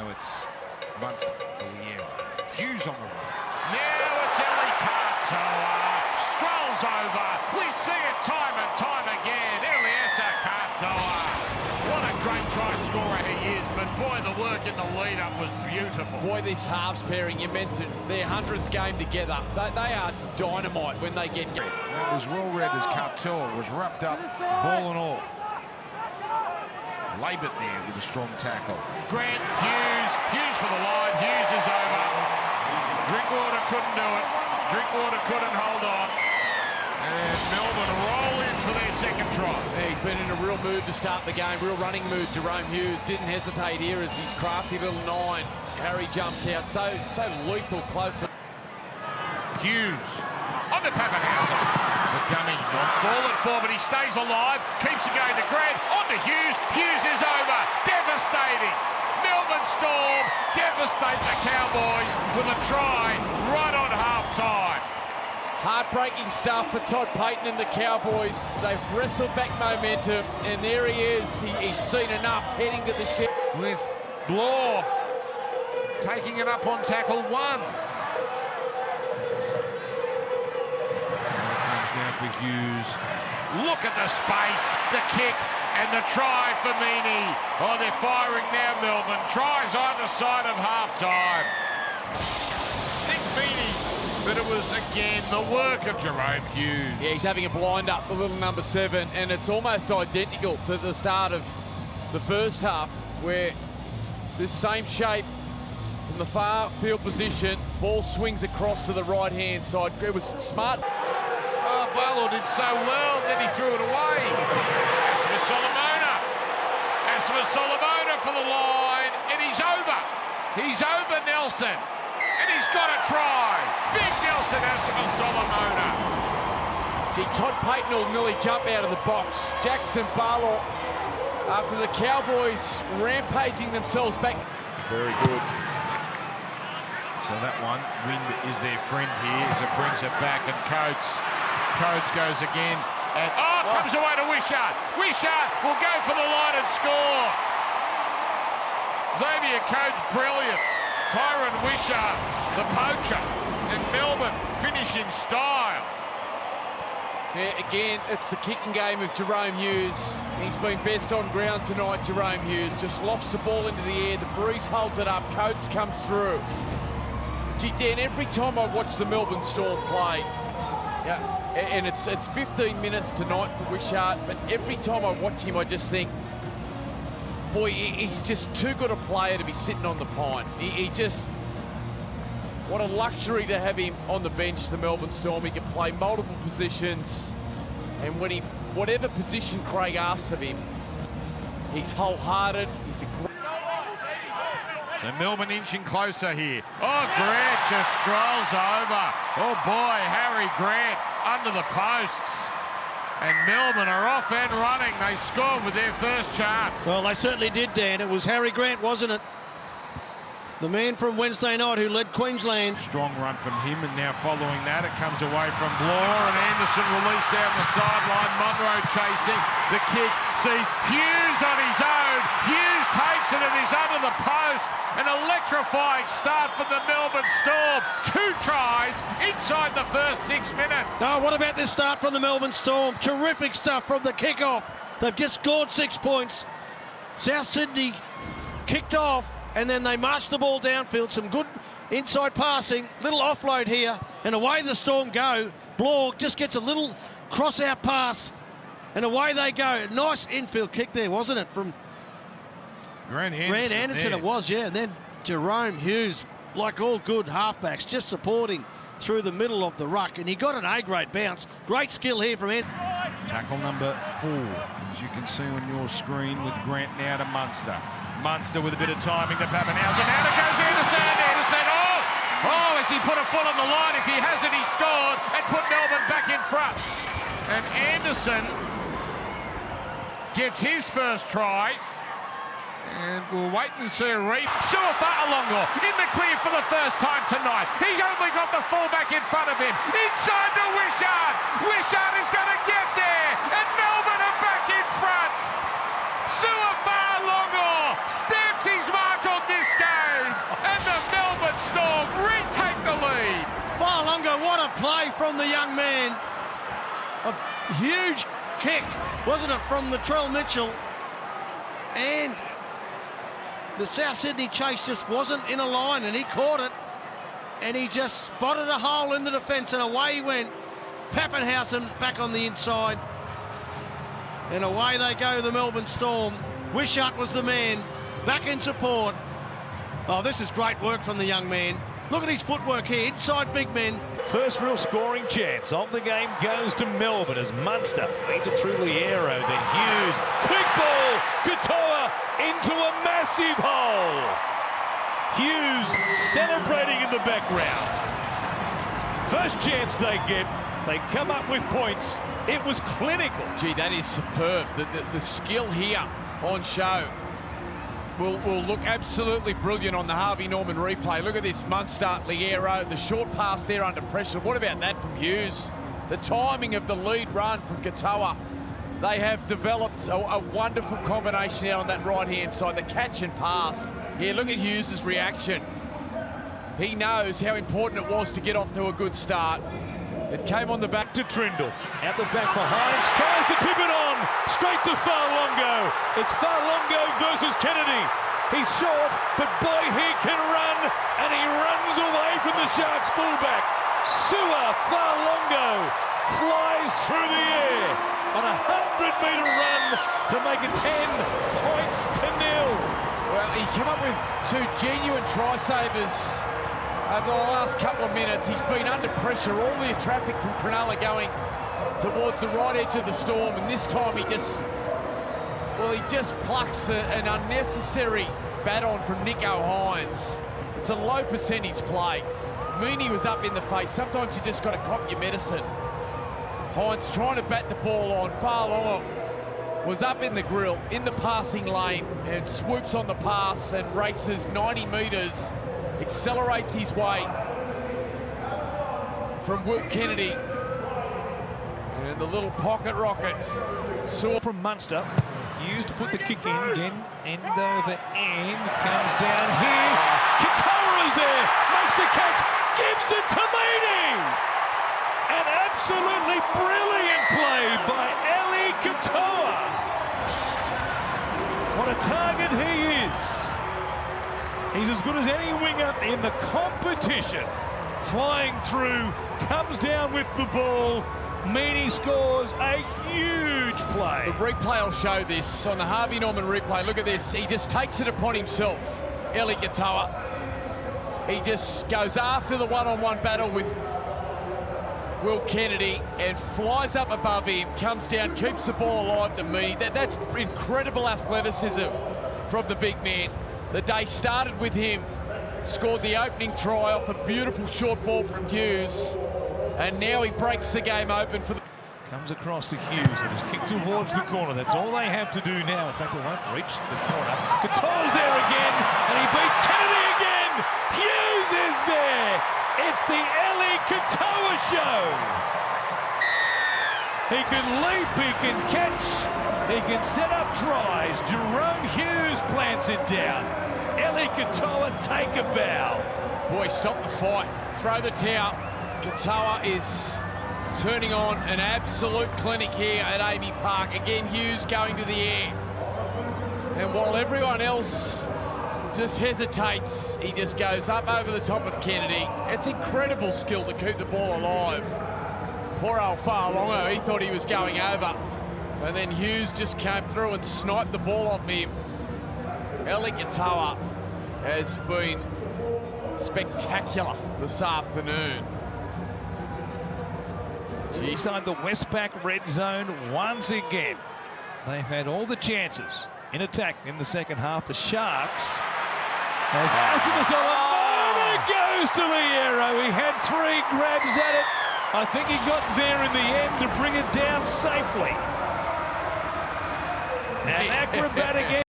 Now it's Munster. Hughes on the run. Now it's Eli Katoa. Strolls over. We see it time and time again. Eliesa Katoa. What a great try scorer he is, but boy, the work in the lead-up was beautiful. Boy, this halves pairing, you mentioned their 100th game together. They are dynamite when they get... That was well read as Katoa was wrapped up, ball and all. Labert there with a strong tackle. Grant Hughes for the line. Hughes is over. Drinkwater couldn't do it. Drinkwater couldn't hold on. And Melbourne roll in for their second try. Yeah, he's been in a real mood to start the game, real running mood. Jerome Hughes didn't hesitate here as his crafty little 9. Harry jumps out, so lethal close to... Hughes on to Pappenhausen. The dummy not fallen for, but he stays alive. Keeps it going to Grant. On to Hughes. Hughes is over. Devastating. Melbourne Storm devastate the Cowboys with a try right on half-time. Heartbreaking stuff for Todd Payten and the Cowboys. They've wrestled back momentum, and there he is. He's seen enough heading to the shed. With Blore taking it up on tackle 1. Now for Hughes. Look at the space, the kick, and the try for Meaney. Oh, they're firing now, Melbourne. Tries either side of half-time. Nick Meaney, but it was again the work of Jerome Hughes. Yeah, he's having a blind up, the little number 7, and it's almost identical to the start of the first half, where this same shape from the far field position, ball swings across to the right-hand side. It was smart. Oh, Barlow did so well, then he threw it away. Asmus Solomona for the line, and he's over. He's over Nelson, and he's got a try. Big Nelson Asmus Solomona. Gee, Todd Payten will nearly jump out of the box. Jackson Barlow, after the Cowboys rampaging themselves back. Very good. So that one, wind is their friend here as it brings it back, and Coates goes again, and comes away to Wishart. Wishart will go for the line and score. Xavier Coates, brilliant. Tyron Wishart, the poacher, and Melbourne finish in style. Yeah, again, it's the kicking game of Jerome Hughes. He's been best on ground tonight, Jerome Hughes. Just lofts the ball into the air. The breeze holds it up. Coates comes through. Gee, Dan, every time I watch the Melbourne Storm play, and it's 15 minutes tonight for Wishart, but every time I watch him, I just think, boy, he's just too good a player to be sitting on the pine. He just... What a luxury to have him on the bench, the Melbourne Storm. He can play multiple positions, and when whatever position Craig asks of him, he's wholehearted. He's a great... So Melbourne inching closer here. Oh, Grant just strolls over. Oh boy, Harry Grant under the posts. And Melbourne are off and running. They scored with their first chance. Well, they certainly did, Dan. It was Harry Grant, wasn't it? The man from Wednesday night who led Queensland. Strong run from him, and now following that, it comes away from Blore, and Anderson released down the sideline. Munro chasing. The kick sees Hughes on his own. Hughes takes it and he's under the post. An electrifying start for the Melbourne Storm. 2 tries inside the first 6 minutes. Oh, what about this start from the Melbourne Storm? Terrific stuff from the kickoff. They've just scored 6 points. South Sydney kicked off, and then they marched the ball downfield. Some good inside passing, little offload here, and away the Storm go. Blore just gets a little cross-out pass, and away they go. Nice infield kick there, wasn't it, from Grant Anderson? It was, yeah. And then Jerome Hughes, like all good halfbacks, just supporting through the middle of the ruck, and he got an A-grade bounce. Great skill here from Anderson. Tackle number 4, as you can see on your screen, with Grant now to Munster. Munster with a bit of timing to Pappenhausen. Out it goes Anderson. Anderson, has he put a foot on the line? If he hasn't, he scored and put Melbourne back in front. And Anderson gets his first try. And we'll wait and see a reap. Suafa'alongo in the clear for the first time tonight. He's only got the fullback in front of him. Inside to Wishart. Wishart is going to get there. And Melbourne are back in front. Suafa'alongo stamps his mark on this game. What a play from the young man. A huge kick, wasn't it, from Latrell Mitchell? And the South Sydney chase just wasn't in a line, and he caught it. And he just spotted a hole in the defence, and away he went. Pappenhausen back on the inside. And away they go, the Melbourne Storm. Wishart was the man, back in support. Oh, this is great work from the young man. Look at his footwork here, inside big men. First real scoring chance of the game goes to Melbourne as Munster into through Liero, then Hughes. Quick ball, Katoa into a massive hole. Hughes celebrating in the background. First chance they get, they come up with points. It was clinical. Gee, that is superb. The skill here on show will look absolutely brilliant on the Harvey Norman replay. Look at this, Munster, Liero, the short pass there under pressure. What about that from Hughes? The timing of the lead run from Katoa. They have developed a wonderful combination out on that right-hand side, the catch and pass. Here, look at Hughes' reaction. He knows how important it was to get off to a good start. It came on the back to Trindle. At the back for Hines, tries to tip it on. Straight to Farlongo. It's Farlongo versus Kennedy. He's short, but boy, he can run, and he runs away from the Sharks fullback. Sua Farlongo flies through the air on a 100-metre run to make it 10-0. Well, he came up with two genuine try-savers over the last couple of minutes. He's been under pressure, all the traffic from Cronulla going towards the right edge of the Storm, and this time he just plucks an unnecessary bat-on from Nicho Hines. It's a low percentage play. Mooney was up in the face. Sometimes you just got to cop your medicine. Hines trying to bat the ball on. Farlongo was up in the grill, in the passing lane, and swoops on the pass and races 90 metres. Accelerates his way from Will Kennedy. And the little pocket rocket. Saw from Munster. Used to put the kick in again. End over end. Comes down here. Katoa's there. Makes the catch. Gives it to Meany. An absolutely brilliant play by Eli Katoa. What a target he is. He's as good as any winger in the competition. Flying through, comes down with the ball. Meany scores a huge play. The replay will show this on the Harvey Norman replay. Look at this. He just takes it upon himself, Eli Katoa. He just goes after the one-on-one battle with Will Kennedy and flies up above him, comes down, keeps the ball alive to Meany. That's incredible athleticism from the big man. The day started with him. Scored the opening try off a beautiful short ball from Hughes. And now he breaks the game open for the... Comes across to Hughes and is kicked towards the corner. That's all they have to do now. In fact, it won't reach the corner. Katoa's there again, and he beats Kennedy again. Hughes is there. It's the Eli Katoa show. He can leap, he can catch, he can set up tries. Jerome Hughes plants it down. Eli Katoa take a bow. Boy, stop the fight. Throw the towel. Katoa is turning on an absolute clinic here at Amy Park. Again, Hughes going to the air. And while everyone else just hesitates, he just goes up over the top of Kennedy. It's incredible skill to keep the ball alive. Poor old Farlongo, he thought he was going over. And then Hughes just came through and sniped the ball off him. Eli Katoa has been spectacular this afternoon. Inside the Westpac red zone once again. They've had all the chances in attack in the second half. The Sharks as Asimasola and it goes to Liero. He had three grabs at it. I think he got there in the end to bring it down safely. An acrobatic